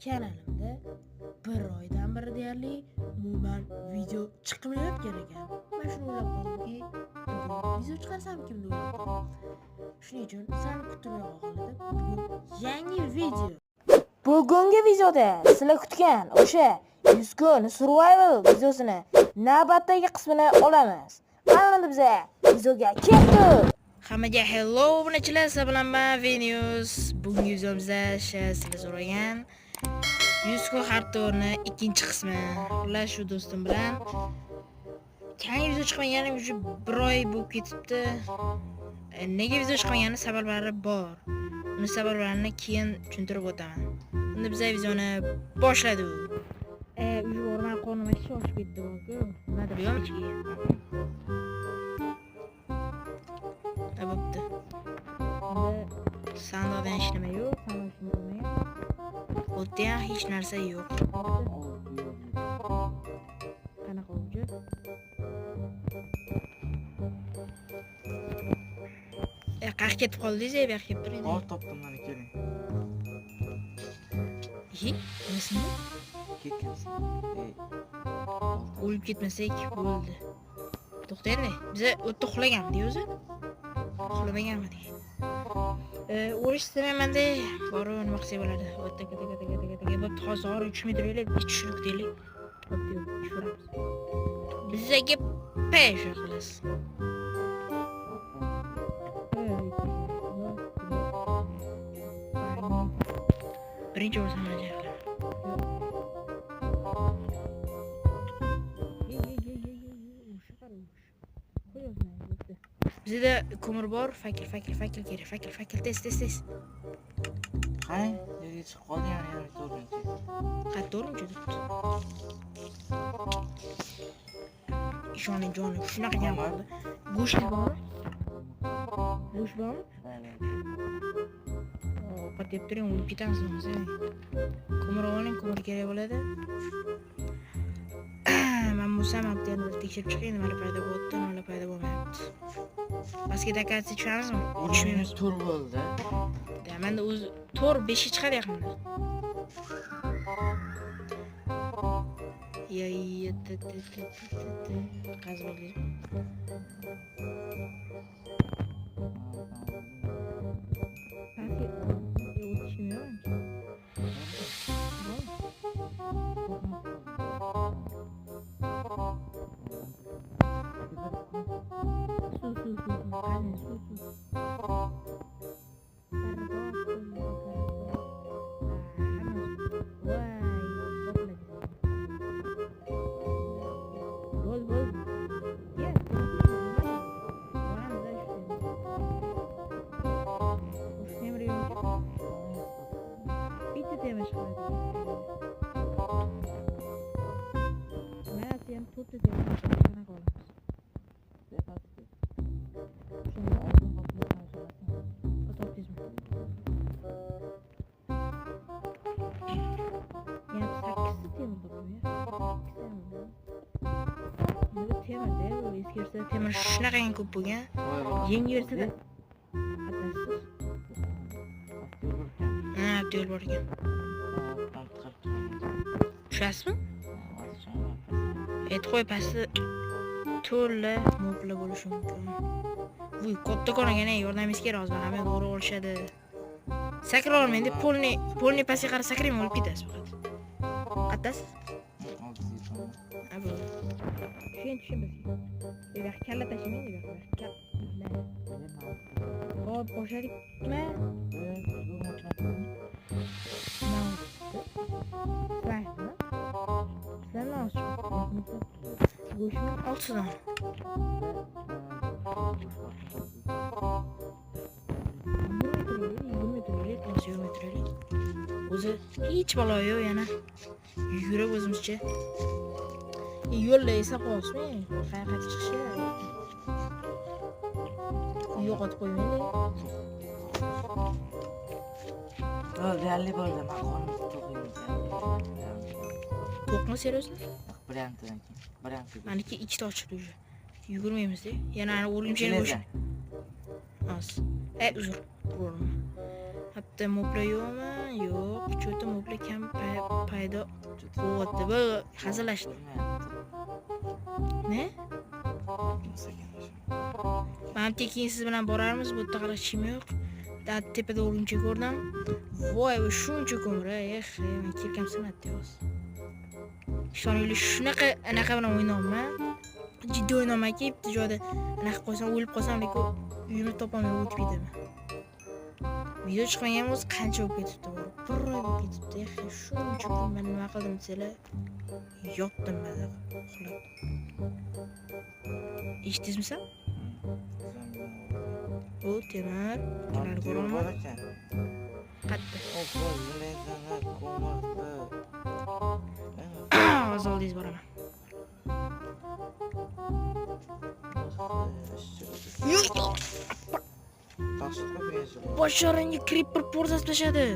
kanalimda bir oydan beri deyarli umuman video chiqmayotgan ekan. Men shuni o'ylab qoldimki, bugun video chiqarsamkim deb o'ylab qoldim. Shuning uchun seni kutmay qoldim. Bugun yangi video. Bugungi videoda sizlar kutgan o'sha 100 kun survival videosini navbatdagi qismini olamiz. Mana biza videoga ketdik. Hammaga hello obunachilar, sizlar bilan men Venus. Bugungi videomizda sizlar so'ragan 100 kun hardtourni ikkinchi qismi. Xullas shu do'stim bilan yangi video chiqmaganiga уже 1 oy bo'lib ketibdi. Nega video chiqmagani sabablari bor. Uni sabablarini keyin tushuntirib o'taman. Endi biz videoni boshladik. Uyga bormay qornim shoshib ketdi ku. Nimadir yo'qmi? Bo'pti. Sandoqdan ishlama yo'q, sandoq ishlamayapti. O'tda ham hech narsa yo'q. Qanaqa o'ji? Qayerga ketib qoldingiz, bu yoqqa kelib turing. Topdim mana keling. Nasıl? Ketgansiz. O'lib ketmasak bo'ldi. To'xtaylik. Biz o'tda uxlaganmiz o'zi. Uxlamaganmiz. O'rish istamayman-da. Borib nima qilsa bo'ladi. O'tda keta. Bo'pti, hozir 3 metr yo'lib tushirib deylik. Bo'pti, tushiramiz. Bizga pesh xalos. Birinchi o'rsan ajablar. Bizda ko'mir bor, fakir kerak. Fakir tez. Qani, yerga chiqib qoldi yana 4-chi. Qayerda 4-chi debdi. Ishoning jonim, shunaqa ham bo'ldi. Go'sht bormi? Go'sht bormi? Ovqat yeb turing, o'lib ketamiz o'zi. Ko'mir oling, ko'mir kerak bo'ladi. Men bo'lsam abdiyani tekshirib chiqing, nimalar paydo bo'ldi, nimalar paydo bo'lmayapti. Basketga takatsiz tushamiz-mi? Uçmaymiz tur bo'ldi. Menda o'zi tur 5 chiqadi yaqinda. Qazib temir shunaqa ko'p bo'lgan. Yangi versiyada yo'l bor ekan. Tushasizmi? Qo'y pasti to'la moblar bo'lishi mumkin. Voy, katta ko'rganga yordamimiz kerak hozir. Hamma to'g'ri olishadi. Sakra olmaydi, polni pastga qarab sakrayman, o'lib ketasiz faqat. Qattasiz? Tushunsiz. Yo'q, kalla tashlamaydi, yo'q. Hop, boshlarikmi? Go'shtni olsidan. O'zi hech balo yo'q yana. Yugurib o'zimizcha. Yo'lda esa qo'yasizmi? Qayerga chiqish kerak? Yo'qotib qo'ymaylik. Deyarli bo'ldi, men qornim to'q. To'qmi seriously? Birinchidan keyin. Meniki ikkita ochildi уже. Yugurmaymiz-da. Yana o'rgimchalik bo'sh. Uzr. Hatta moblar yo'qmi? Yo'q, cho't o'ta mubli kam paydo bo'ldi. Bu hazillashdi. Ne? Ben tekin siz bilan borarmiz. Bu yerda qara chim yo'q. Tepada o'rgimcha ko'rdim. Voy, bu shuncha ko'mir, men kelkam sanatdi hozir. Ishoninglar, shunaqa bilan o'ynayman. Jiddiy o'ynaymanki, bitta joyda anaqa qo'ysam, o'lib qolsam, lekin uyimni topolmay o'tib ketaman. Video chiqmagan o'zi qancha bo'lib ketibdi, bir oy bo'lib ketibdi. Shuncha kun men nima qildim desanglar, yotdim mana uxlab. Eshitdingizmi sen? Bu temir, ular ko'raman. Qatta. Hozir oldingiz boraman. Boshlaringga creeper portlatib tashladi.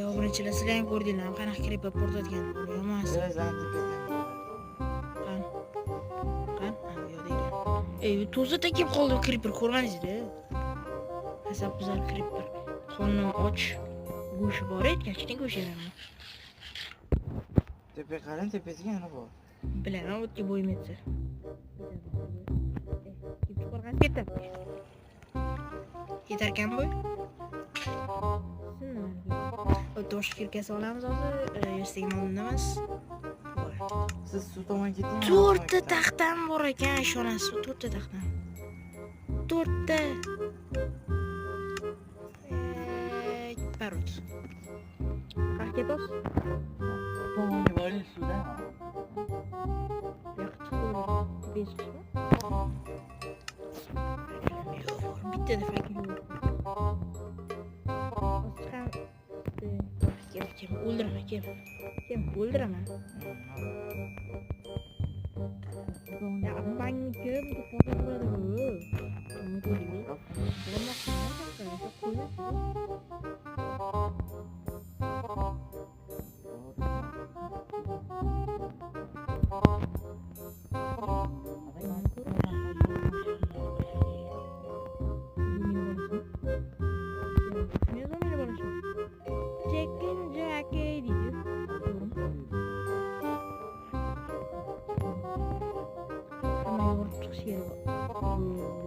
Obunachilar, sizlar ham ko'rdinglarmi qanaqa creeper portlatgan? Emas. Qan? To'zda kelib qoldi creeper, ko'rmadingizmi? Asab buzar creeper. Qonni och. Go'shi bor ekan, kichkina go'shi beradi. Tepaga qarang, tepasiga nima bor? Bilaman, o'tga bo'yim yetsa. Ketdi. Yetarkan bo'y. Tosh kirkasi olamiz hozir. Yursiga ma'lum emas. Siz suv tomon keting. 4 ta taxtam bor ekan, ishonasiz, 4 ta taxtam. 4 ta. Parot. Raketos. Tomonga boring suvda. Bitta da fakir yo'q. Kim o'ldiraman, kim o'ldiraman. Ya bangni kim foto qiladi bu.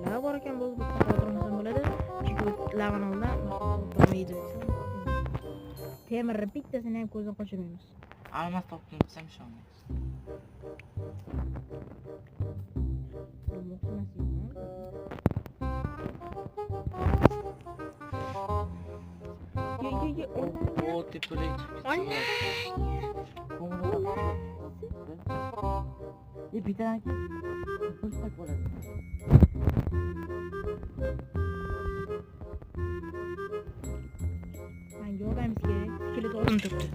Lava ekan bu o'tirmasam bo'ladi. Chunki lavani oldan bo'lmaydi. Temirni bittasini ham ko'zdan qochirmaymiz. Almas topdim desam ishonmaysiz. O tepalik. Anne. Bir tane fırsat bo'ladi. Menga yordamimiz kerak. Skelet o'lim turibdi.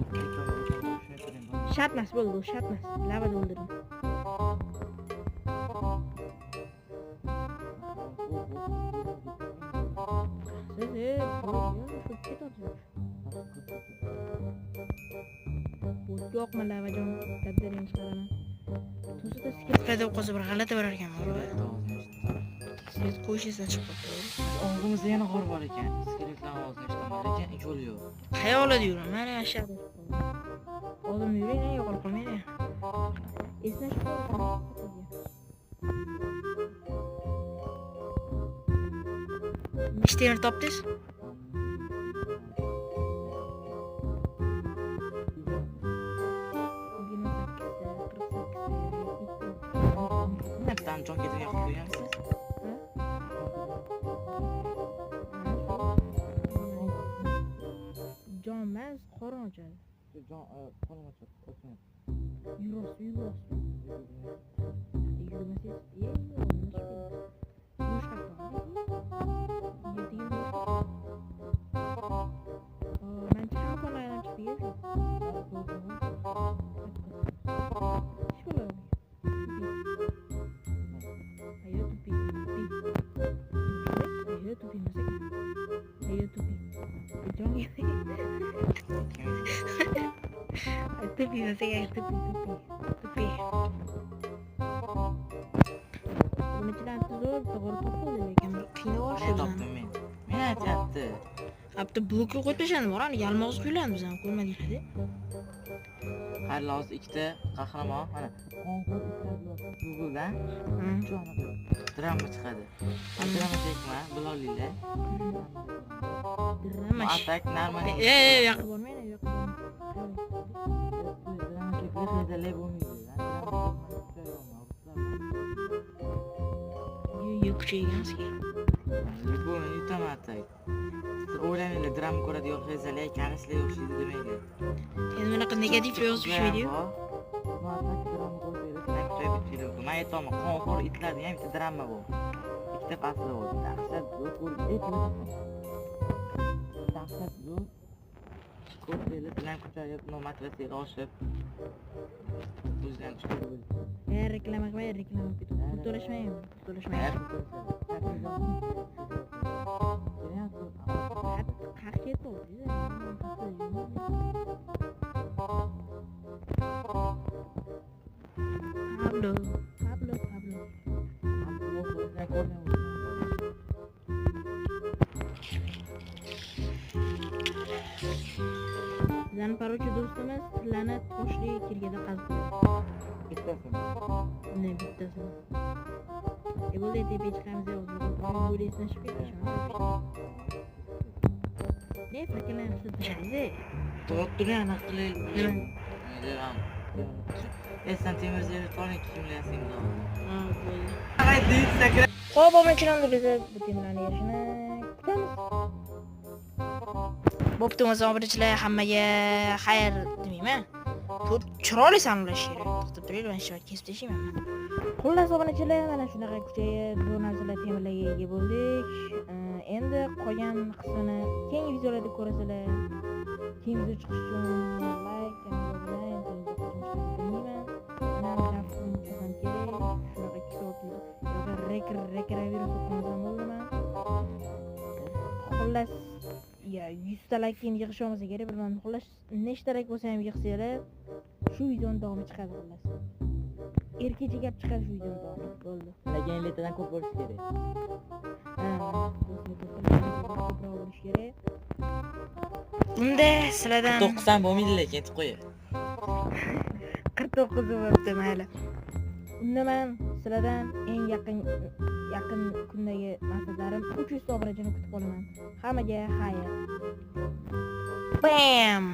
Shatmas bo'ldi, shatmas. Lavada o'ldirdim. Yo'qmi lavajon? Dabdaringizni chiqaraman. To'sida skelet paydo qolsa bir g'alati bo'lar ekan. Skelet qo'yishingizdan chiqib qoldi. Og'zimizda yana g'or bor ekan. Skeletlarning og'zini eshitaman lekin yo'l yo'q. Xayolida yuraman. Mana aşağıda. Oldimda yurayman, yo'qolib qolmayman. Esdan chiqib nechta yer topdingiz? Nereden jon ketgan qo'ygansiz? Jon emas, qorin ochadi. Jon qorin ochadi. Yurasiz. Tepi, no sé qué es tepi. Bunu çilen tuzu doğru topu oluyor. Kıyına var Ne şuradan. toptum ben? Ne yapacaktı? Bitta blokka qo'yib tashlandi bor, ani yalmog'iz kuylarni biz ham ko'rmadiklar-da. Hali hozir ikkita qahramon mana qonqur ishlab Google'dan shu anaqa drama chiqadi. Drama chekma, bilolinglar. Drama. Atak narma. Yoqqa bormaydi, yoqqa bormaydi. Drama cheklar hezalay bo'lmaydi. Kuchayganski. Bu yutaman atak. O'ylamanglar, drama ko'radi yo'q hezalay, kanislar o'xshaydi demaylar. Endi bunaqa negativ yozib ishlaydi-yu. Men aytaman, qonxo'r itlarning ham bitta drama bor. Ikkita fasli bor. Dahshat zo'r dahshat zo'r. Ko'pchilik bilan kuchayib, motivatsiyaga oshib o'zidan chiqib bo'ldi. Reklama qilmay, reklama qilib. Pul to'lashmaymi? Pul to'lashmaymi? Qaqqa yetdi. Pablo. Bizani paruvchi do'stimiz tilani toshli kirgida qazib qo'ydi. Bittasimi? Ne bittasini. Bo'ldi, tepaga chiqamiz hozir. Bo'ldi, esnashib ketdi. Ne fikirlar qildi? To'g'ri aniq qilaylik. Esan Temirziyoyev to'g'ri kimlasing Ha, bo'ldi. Qanday deysiz? Xo'p, obunachilarimiz biz bu temalarni erishini kutamiz. Bo'pti, o'zi obunachilar hammaga xayr demayman. Ko'p chiroyli sanalash kerak. To'xtab turaylik, men shunday kesib tashlayman. Xullas, obunachilar, mana shunaqa kuchayib, zo'r narsalar temalarga ega bo'ldik. Endi qolgan qismini keyingi videolarda ko'rasizlar. Keyingi video chiqish uchun like, kanalga obuna rekreavirus o'qimazam bo'ldimi? Xullas, 100 ta like yig'ish olmasa kerak, bilmadim. Xullas, nechta like bo'lsa ham yig'sanglar, shu videoning davomi chiqadi xullas. Erkecha gap chiqadi shu videoning davomi. Bo'ldi. Lekin letadan ko'p bo'lish kerak. Ko'proq bo'lish kerak. Unda sizlardan 9 ham bo'lmaydi lekin aytib qo'yay. 49 bo'libdi, mayli. Unda men sizlardan eng yaqin kundagi maqsadlarim 300 obunachini kutib qolaman. Hammaga xayr. Bam!